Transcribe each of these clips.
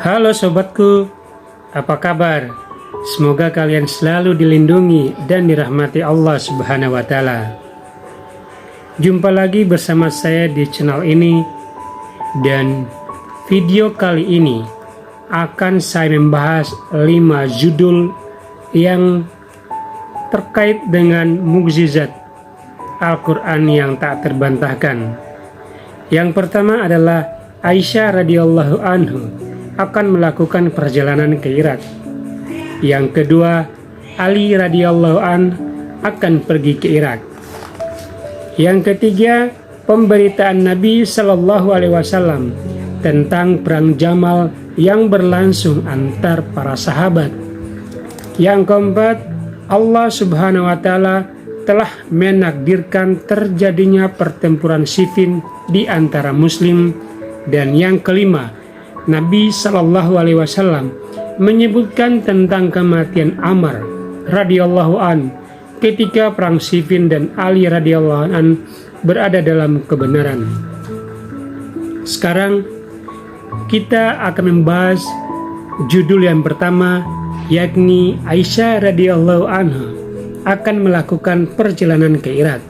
Halo sobatku, apa kabar? Semoga kalian selalu dilindungi dan dirahmati Allah Subhanahu wa Ta'ala. Jumpa lagi bersama saya di channel ini, dan video kali ini akan saya membahas 5 judul yang terkait dengan mukjizat Al-Quran yang tak terbantahkan. Yang pertama adalah Aisyah radhiyallahu anhu akan melakukan perjalanan ke Irak. Yang kedua, Ali radhiyallahu an akan pergi ke Irak. Yang ketiga, pemberitaan Nabi Shallallahu Alaihi Wasallam tentang perang Jamal yang berlangsung antar para sahabat. Yang keempat, Allah Subhanahu Wa Taala telah menakdirkan terjadinya pertempuran Siffin di antara Muslim. Dan yang kelima, Nabi Shallallahu Alaihi Wasallam menyebutkan tentang kematian Ammar radhiyallahu an ketika perang Siffin dan Ali radhiyallahu an berada dalam kebenaran. Sekarang kita akan membahas judul yang pertama, yakni Aisyah radhiyallahu anha akan melakukan perjalanan ke Irak.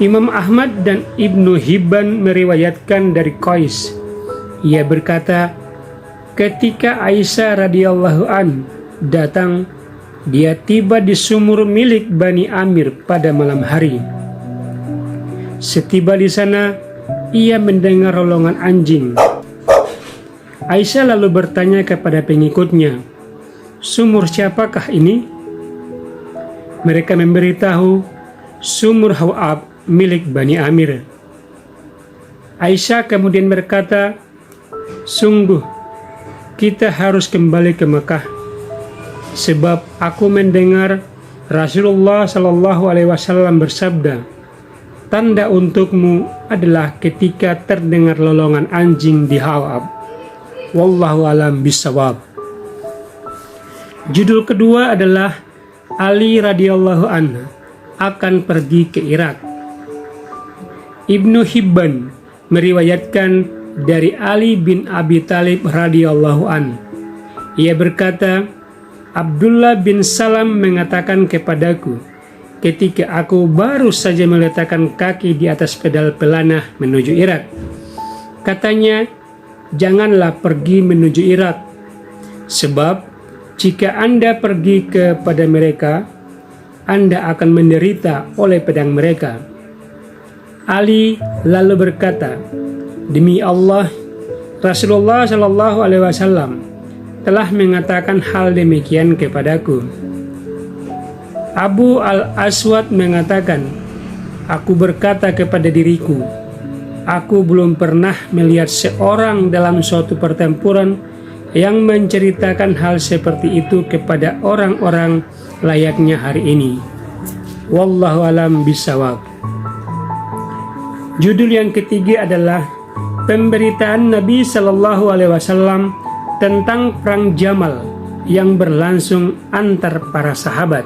Imam Ahmad dan Ibnu Hibban meriwayatkan dari Qais. Ia berkata, ketika Aisyah radhiyallahu an datang, dia tiba di sumur milik Bani Amir pada malam hari. Setiba di sana, ia mendengar rolongan anjing. Aisyah lalu bertanya kepada pengikutnya, sumur siapakah ini? Mereka memberitahu, sumur Hawab milik Bani Amir. Aisyah kemudian berkata, sungguh kita harus kembali ke Mekah, sebab aku mendengar Rasulullah Shallallahu Alaihi Wasallam bersabda, tanda untukmu adalah ketika terdengar lolongan anjing di Hawab. Wallahu alam bisawab. Judul kedua adalah Ali radhiyallahu anhu akan pergi ke Irak. Ibnu Hibban meriwayatkan dari Ali bin Abi Thalib radhiyallahu an. Ia berkata, Abdullah bin Salam mengatakan kepadaku ketika aku baru saja meletakkan kaki di atas pedal pelanah menuju Irak. Katanya, janganlah pergi menuju Irak, sebab jika Anda pergi kepada mereka, Anda akan menderita oleh pedang mereka. Ali lalu berkata, demi Allah, Rasulullah Shallallahu Alaihi Wasallam telah mengatakan hal demikian kepadaku. Abu al-Aswad mengatakan, aku berkata kepada diriku, aku belum pernah melihat seorang dalam suatu pertempuran yang menceritakan hal seperti itu kepada orang-orang layaknya hari ini. Wallahu alam bisawab. Judul yang ketiga adalah pemberitaan Nabi Shallallahu Alaihi Wasallam tentang perang Jamal yang berlangsung antar para sahabat.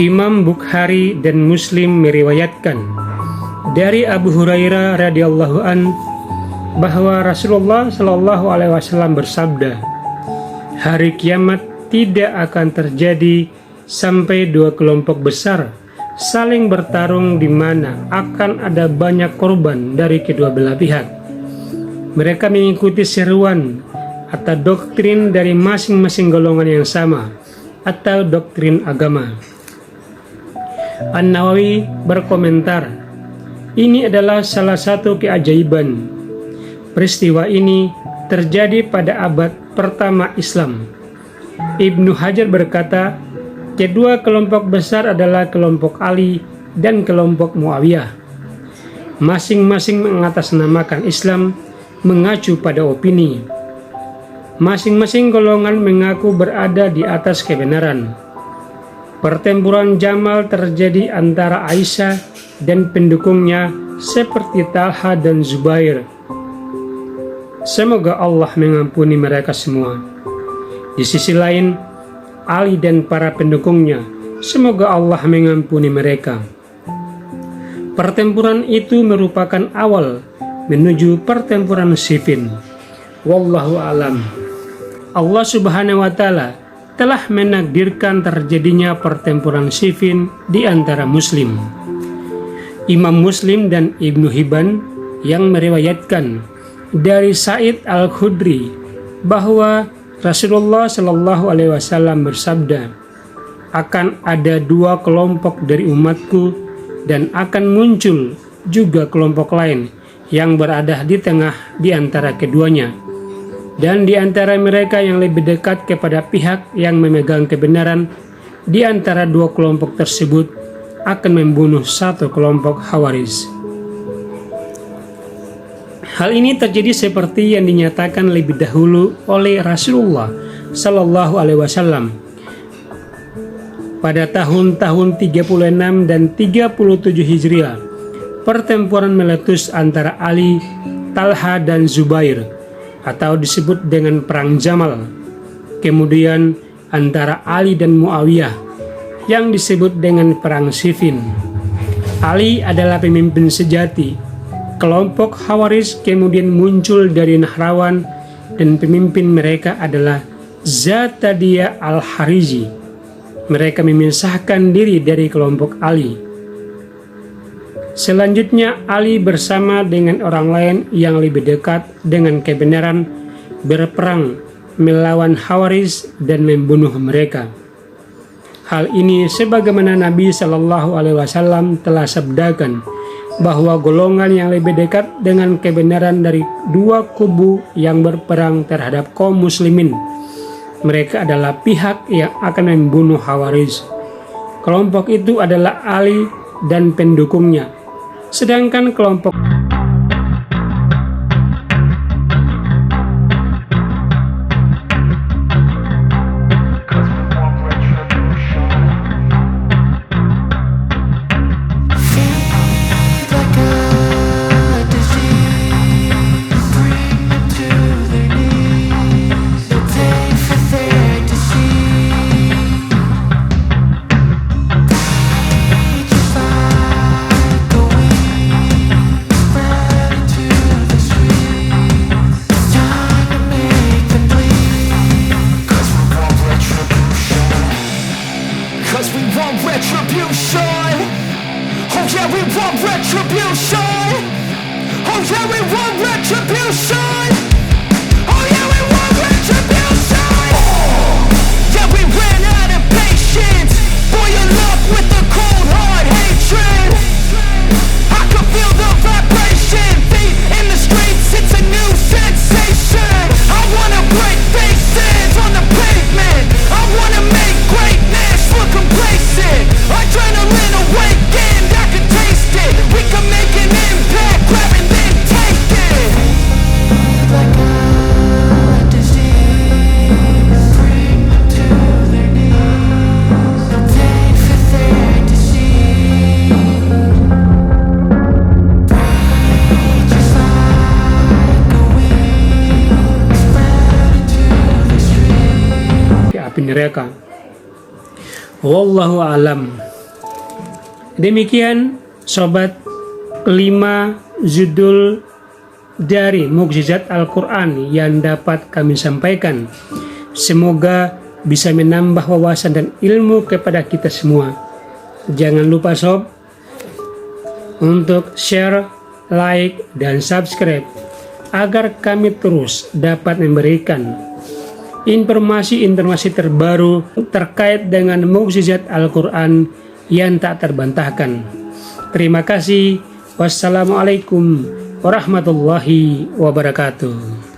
Imam Bukhari dan Muslim meriwayatkan dari Abu Hurairah radhiyallahu an bahwa Rasulullah Shallallahu Alaihi Wasallam bersabda, hari kiamat tidak akan terjadi sampai dua kelompok besar saling bertarung di mana akan ada banyak korban dari kedua belah pihak. Mereka mengikuti seruan atau doktrin dari masing-masing golongan yang sama atau doktrin agama. An-Nawawi berkomentar, ini adalah salah satu keajaiban. Peristiwa ini terjadi pada abad pertama Islam. Ibnu Hajar berkata, kedua kelompok besar adalah kelompok Ali dan kelompok Muawiyah. Masing-masing mengatasnamakan Islam mengacu pada opini. Masing-masing golongan mengaku berada di atas kebenaran. Pertempuran Jamal terjadi antara Aisyah dan pendukungnya seperti Talha dan Zubair. Semoga Allah mengampuni mereka semua. Di sisi lain, Ali dan para pendukungnya, semoga Allah mengampuni mereka. Pertempuran itu merupakan awal menuju pertempuran Siffin. Wallahu alam. Allah Subhanahu wa taala telah menakdirkan terjadinya pertempuran Siffin di antara muslim. Imam Muslim dan Ibnu Hibban yang meriwayatkan dari Sa'id Al-Khudri bahwa Rasulullah Shallallahu Alaihi Wasallam bersabda, akan ada dua kelompok dari umatku dan akan muncul juga kelompok lain yang berada di tengah di antara keduanya, dan di antara mereka yang lebih dekat kepada pihak yang memegang kebenaran di antara dua kelompok tersebut akan membunuh satu kelompok Khawarij. Hal ini terjadi seperti yang dinyatakan lebih dahulu oleh Rasulullah Sallallahu Alaihi Wasallam pada tahun-tahun 36 dan 37 Hijriah. Pertempuran meletus antara Ali, Talha dan Zubair atau disebut dengan Perang Jamal. Kemudian antara Ali dan Muawiyah yang disebut dengan Perang Siffin. Ali adalah pemimpin sejati. Kelompok Khawarij kemudian muncul dari Nahrawan dan pemimpin mereka adalah Zatadiyah Al-Hariji. Mereka memisahkan diri dari kelompok Ali. Selanjutnya Ali bersama dengan orang lain yang lebih dekat dengan kebenaran berperang melawan Khawarij dan membunuh mereka. Hal ini sebagaimana Nabi Shallallahu Alaihi Wasallam telah sabdakan bahwa golongan yang lebih dekat dengan kebenaran dari dua kubu yang berperang terhadap kaum muslimin, mereka adalah pihak yang akan membunuh Khawarij. Kelompok itu adalah Ali dan pendukungnya, sedangkan kelompok retribution. Oh yeah, we want retribution. Oh yeah, we want retribution. Oh yeah, we want retribution. Yeah, we ran out of patience. Boil up with the cold hard hatred. I can feel the vibration. Feet in the streets, it's a new sensation. I wanna break faces on the pavement. I wanna make greatness look complacent. Adrenaline awakened, I can taste it. We can make an impact, grab and then take it. Like a disease, bring them to their knees. They'll pay for their disease. Rage is like a wind, spread into the street. api neraka. Wallahu alam. Demikian sobat 5 judul dari mukjizat Al-Quran yang dapat kami sampaikan. Semoga bisa menambah wawasan dan ilmu kepada kita semua. Jangan lupa sob untuk share, like, dan subscribe agar kami terus dapat memberikan informasi-informasi terbaru terkait dengan mukjizat Al-Quran yang tak terbantahkan. Terima kasih. Wassalamualaikum warahmatullahi wabarakatuh.